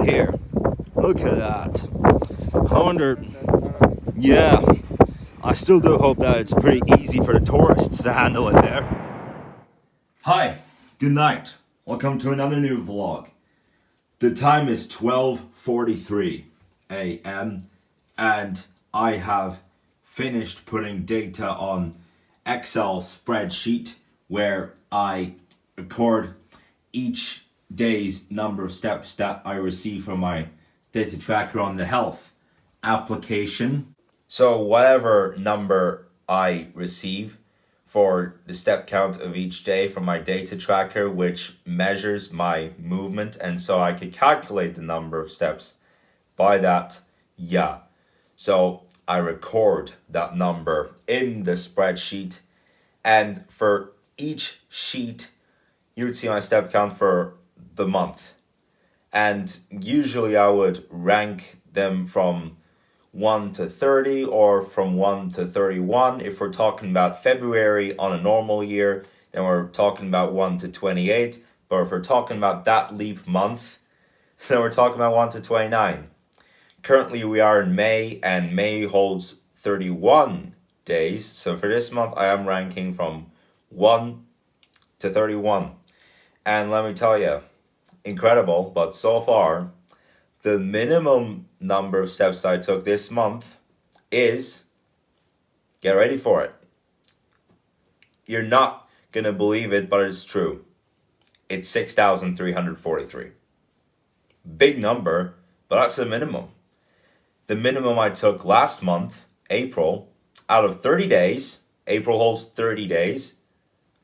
here. Look at that. I wonder, yeah, I still do hope that it's pretty easy for the tourists to handle it there. Hi, good night. Welcome to another new vlog. The time is 12:43 a.m. and I have finished putting data on Excel spreadsheet where I record each day's number of steps that I receive from my data tracker on the health application. So whatever number I receive for the step count of each day from my data tracker, which measures my movement, and so I could calculate the number of steps by that. So I record that number in the spreadsheet, and for each sheet you would see my step count for the month. And usually I would rank them from 1 to 30 or from 1 to 31. If we're talking about February on a normal year, then we're talking about 1 to 28. But if we're talking about that leap month, then we're talking about 1 to 29. Currently we are in May, and May holds 31 days. So for this month I am ranking from 1 to 31. And let me tell you, incredible, but so far the minimum number of steps I took this month is, get ready for it, you're not gonna believe it, but it's true, it's 6,343. Big number, but that's the minimum. The minimum I took last month, April, out of 30 days, April holds 30 days,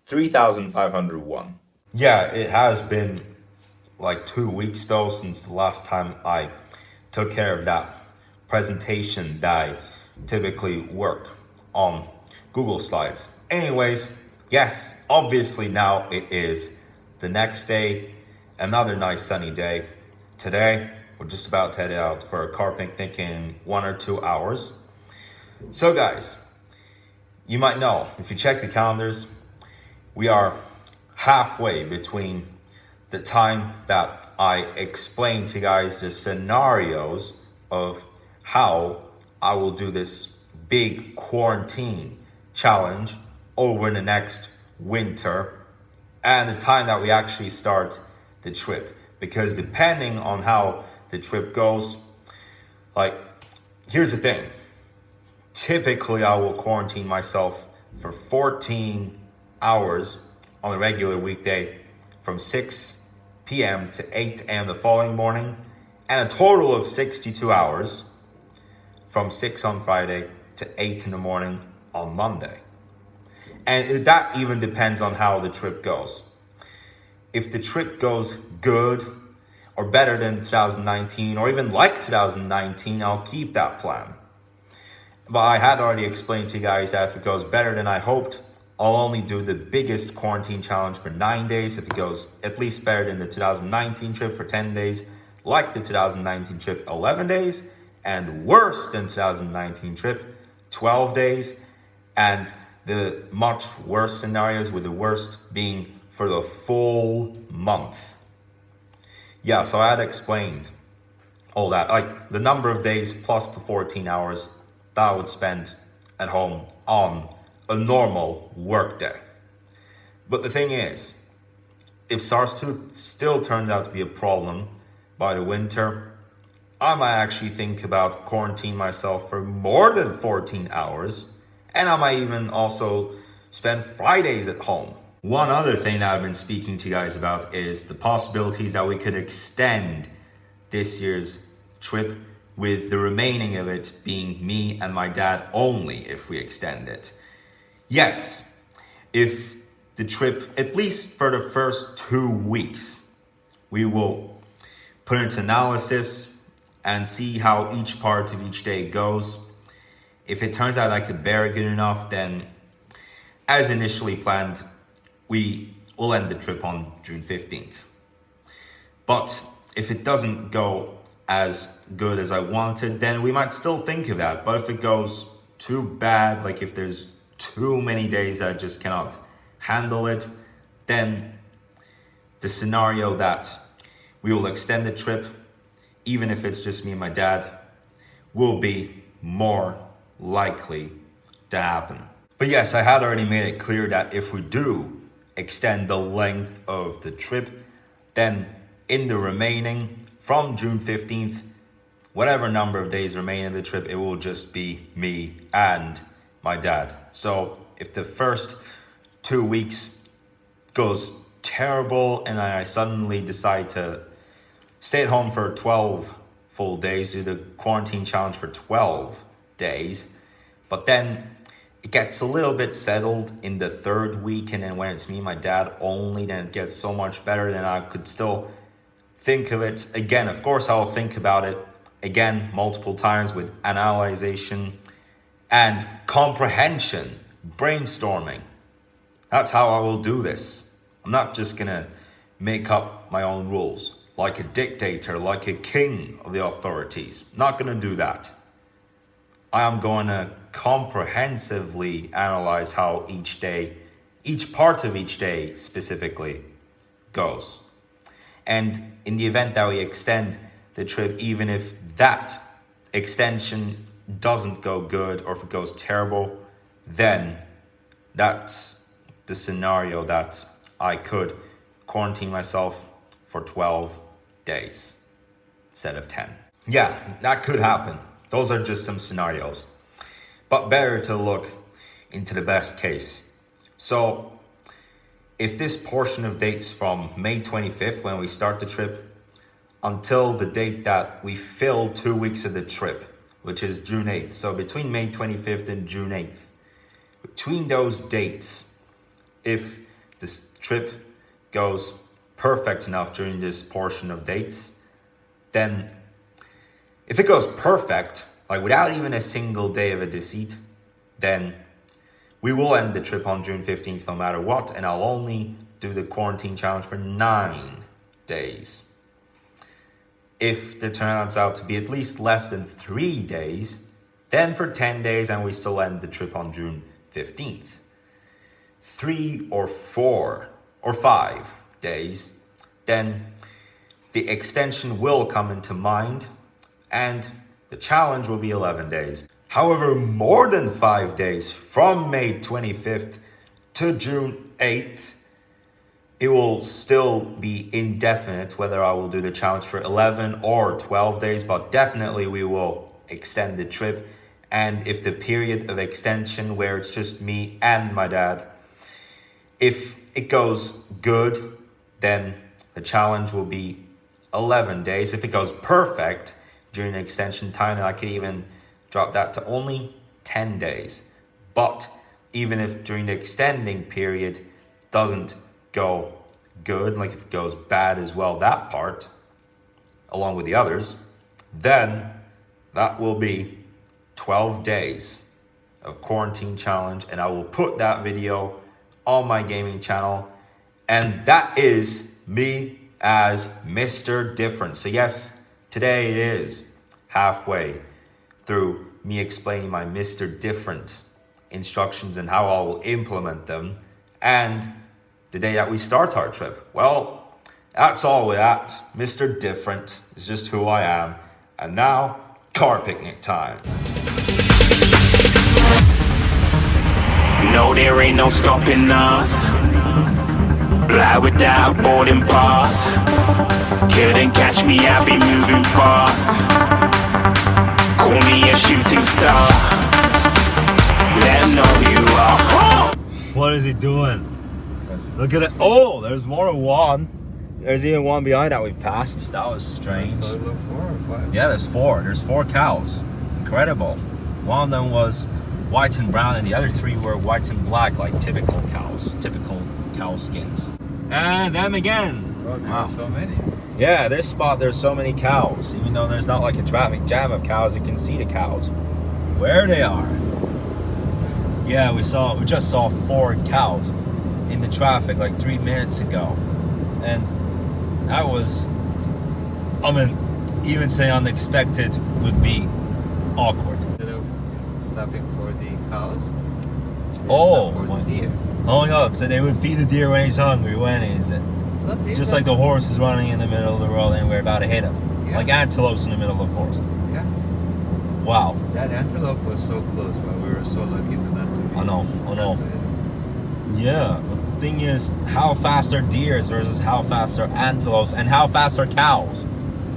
3,501. Yeah, it has been like 2 weeks though since the last time I took care of that presentation that I typically work on Google Slides. Anyways, yes, obviously now it is the next day, another nice sunny day. Today, we're just about to head out for a car picnic in 1 or 2 hours. So guys, you might know, if you check the calendars, we are halfway between the time that I explain to you guys the scenarios of how I will do this big quarantine challenge over the next winter, and the time that we actually start the trip. Because depending on how the trip goes, like, here's the thing. Typically I will quarantine myself for 14 hours on a regular weekday from 6 p.m. to 8 a.m. the following morning, and a total of 62 hours from 6 on Friday to 8 in the morning on Monday. And that even depends on how the trip goes. If the trip goes good or better than 2019, or even like 2019, I'll keep that plan. But I had already explained to you guys that if it goes better than I hoped, I'll only do the biggest quarantine challenge for 9 days. If it goes at least better than the 2019 trip for 10 days, like the 2019 trip, 11 days, and worse than 2019 trip, 12 days, and the much worse scenarios, with the worst being for the full month. Yeah, so I had explained all that, like the number of days plus the 14 hours that I would spend at home on a normal work day. But the thing is, if SARS-2 still turns out to be a problem by the winter, I might actually think about quarantining myself for more than 14 hours, and I might even also spend Fridays at home. One other thing that I've been speaking to you guys about is the possibilities that we could extend this year's trip, with the remaining of it being me and my dad only if we extend it. Yes, if the trip, at least for the first 2 weeks, we will put into analysis and see how each part of each day goes. If it turns out I could bear it good enough, then as initially planned, we will end the trip on June 15th. But if it doesn't go as good as I wanted, then we might still think of that. But if it goes too bad, like if there's too many days that I just cannot handle it, then the scenario that we will extend the trip even if it's just me and my dad, will be more likely to happen. But yes, I had already made it clear that if we do extend the length of the trip, then in the remaining, from June 15th, whatever number of days remain in the trip, it will just be me and my dad. So if the first 2 weeks goes terrible and I suddenly decide to stay at home for 12 full days, do the quarantine challenge for 12 days, but then it gets a little bit settled in the third week, and then when it's me and my dad only, then it gets so much better. Then I could still think of it again. Of course, I'll think about it again multiple times with analyzation and comprehension, brainstorming. That's how I will do this. I'm not just gonna make up my own rules like a dictator, like a king of the authorities. Not gonna do that. I am going to comprehensively analyze how each day, each part of each day specifically goes. And in the event that we extend the trip, even if that extension doesn't go good or if it goes terrible, then that's the scenario that I could quarantine myself for 12 days instead of 10. Yeah, that could happen. Those are just some scenarios. But better to look into the best case. So if this portion of dates from May 25th, when we start the trip, until the date that we fill 2 weeks of the trip, which is June 8th. So between May 25th and June 8th, between those dates, if this trip goes perfect enough during this portion of dates, then if it goes perfect, like without even a single day of a deceit, then we will end the trip on June 15th no matter what, and I'll only do the quarantine challenge for 9 days. If it turns out to be at least less than 3 days, then for 10 days and we still end the trip on June 15th. 3 or 4 or 5 days, then the extension will come into mind and the challenge will be 11 days. However, more than 5 days from May 25th to June 8th, it will still be indefinite whether I will do the challenge for 11 or 12 days, but definitely we will extend the trip. And if the period of extension where it's just me and my dad, if it goes good, then the challenge will be 11 days. If it goes perfect during the extension time, I could even drop that to only 10 days. But even if during the extending period doesn't go good, like if it goes bad as well, that part, along with the others, then that will be 12 days of quarantine challenge, and I will put that video on my gaming channel, and that is me as Mr. Different. So yes, today it is halfway through me explaining my Mr. Different instructions and how I will implement them, and the day that we start our trip. Well, that's all with that. Mr. Different is just who I am. And now, car picnic time. No, there ain't no stopping us. Fly without boarding pass. Couldn't catch me, I'll be moving fast. Call me a shooting star. Let 'em know who you are. What is he doing? Look at it. Oh, there's more than one. There's even one behind that we've passed. That was strange. So 4 or 5? Yeah, there's 4. There's 4 cows. Incredible. One of them was white and brown, and the other 3 were white and black, like typical cows, typical cow skins. And them again. Oh, there Wow. are so many. Yeah, this spot there's so many cows. Even though there's not like a traffic jam of cows, you can see the cows where they are. Yeah, we just saw 4 cows in the traffic like 3 minutes ago, and that was, I mean, even say unexpected would be awkward. Instead of stopping for the cows, they Oh, stop for my- the deer. Oh my god, so they would feed the deer when he's hungry. When is it? Not even, Just like the horse is running in the middle of the road and we're about to hit him. Yeah, Yeah. Like antelopes in the middle of the forest. Yeah. Wow. That antelope was so close, but we were so lucky to not to be. I know. not to- Yeah, but the thing is, how fast are deers versus how fast are antelopes and how fast are cows,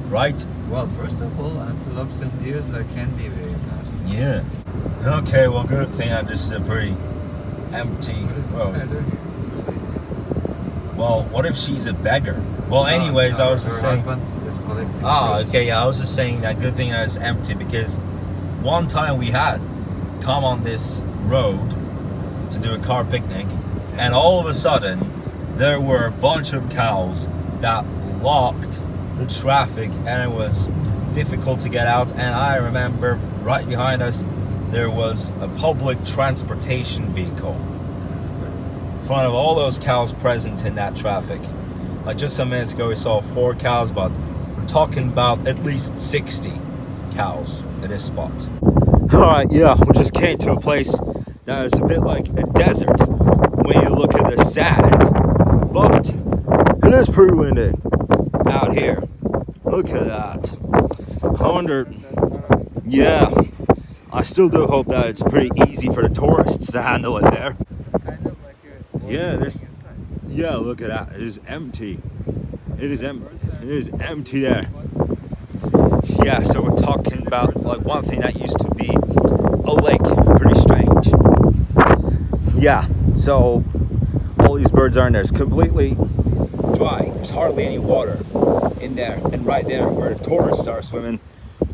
right? Well, first of all, antelopes and deers can be very fast. Yeah. Okay, well, good thing that this is a pretty empty What is this guy road. doing here? Well, what if she's a beggar? Well, anyways, I was just her saying. husband is collecting Ah, fruits. okay, yeah, I was just saying that good thing that it's empty because one time we had come on this road to do a car picnic, and all of a sudden there were a bunch of cows that blocked the traffic and it was difficult to get out. And I remember right behind us there was a public transportation vehicle in front of all those cows present in that traffic. Like just some minutes ago we saw 4 cows, but we're talking about at least 60 cows at this spot. Alright, yeah, we just came to a place that is a bit like a desert when you look at the sand, but it is pretty windy out here. Look at that. I wonder, yeah, I still do hope that it's pretty easy for the tourists to handle in there. This is kind of like a Yeah, this, inside. yeah, look at that. It is empty. It is empty there. Yeah, so we're talking about like one thing that used to be a lake. Pretty strange. Yeah, so all these birds are in there. It's completely dry. There's hardly any water in there. And right there where the tourists are swimming.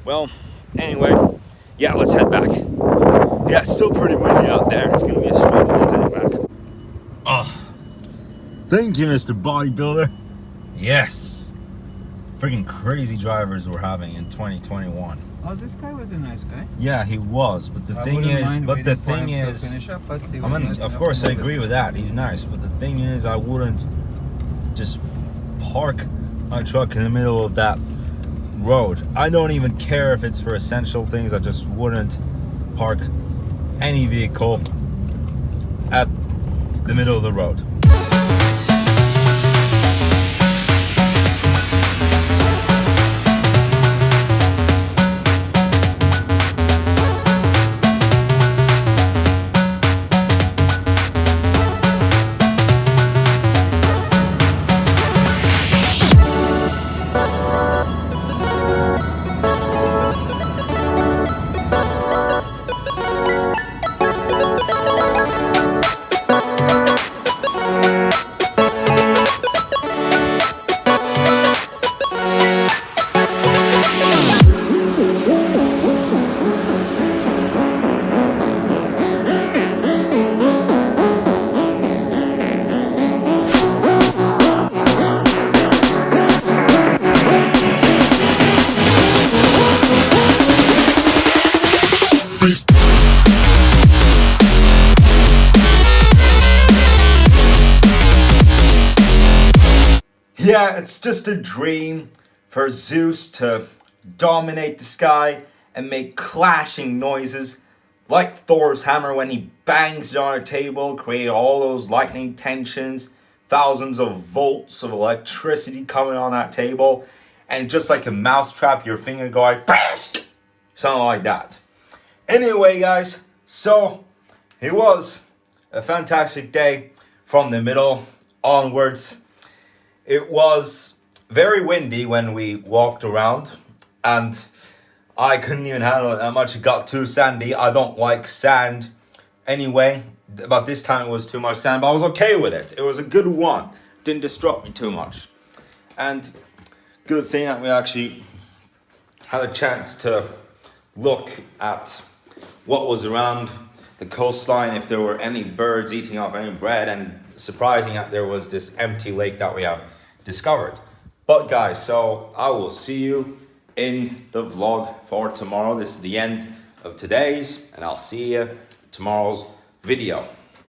Well, anyway, yeah, let's head back. Yeah, it's still pretty windy out there. It's gonna be a struggle heading back. Oh, thank you, Mr. Bodybuilder. Yes. Freaking crazy drivers we're having in 2021. Oh, this guy was a nice guy. Yeah, he was, but the I thing wouldn't is, mind but the waiting for thing him to is, finish up, but he I was mean, nice of enough course to I move it. agree with that. He's nice, but the thing is, I wouldn't just park my truck in the middle of that road. I don't even care if it's for essential things. I just wouldn't park any vehicle at the middle of the road. Yeah, it's just a dream for Zeus to dominate the sky and make clashing noises like Thor's hammer when he bangs it on a table, create all those lightning tensions, thousands of volts of electricity coming on that table, and just like a mousetrap, your finger going, something like that. Anyway, guys, so it was a fantastic day from the middle onwards. It was very windy when we walked around, and I couldn't even handle it that much. It got too sandy. I don't like sand anyway, but this time it was too much sand, but I was okay with it. It was a good one. Didn't disrupt me too much. And good thing that we actually had a chance to look at what was around the coastline, if there were any birds eating off any bread, and surprising that there was this empty lake that we have discovered. But guys, so I will see you in the vlog for tomorrow. This is the end of today's, and I'll see you tomorrow's video.